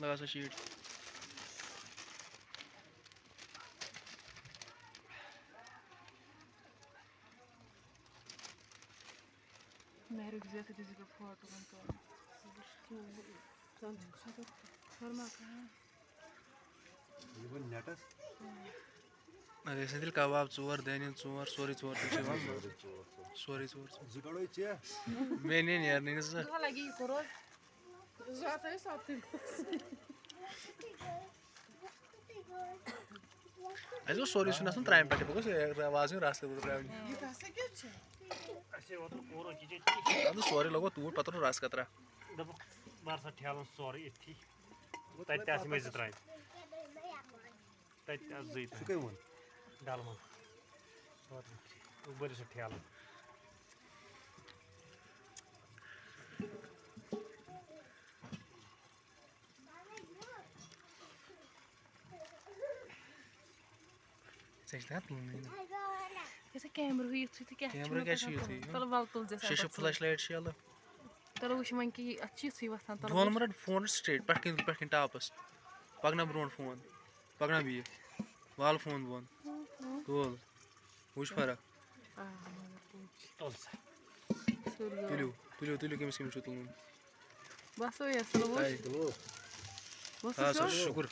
लगा सा शीट मैं रुक जाती थी इसका फोटो अरे दिल कबाब चोर दानिन चोर सोरी चोर सोरी चोर मैं नहीं यार नहीं सर ऐसे सोरी सुना सुन ट्राइम पे बगस आवाज में रास्ते बोल रहा है ಅದು ಸೋರಿ ಲಗೋ ತೂಟ್ ಪತ್ರ ರಾಸ್ ಕತ್ರ दब बार सा ठेलन सोरी इथी तत्यास में जित्राय तत्यास जइत सुकै वन डालमा सोरी ऊपर से ठेलन सही था तुम कैसे कैमरा हुई थी क्या कैमरा क्या चाहिए थी चलो वाल तुल जैसा शीशे फ्लैश लाइट शे अल्लाह चलो वो शिमन की अच्छी थी वस्तन तो दोन मिनट फोन स्ट्रेट पटकिन टापस पगना ब्रोन फोन पगना भी वाल फोन बोन तोल वुश फरक तोलसा तुलियो केमिस केमिस तुम बस हो या चलो बस शुक्र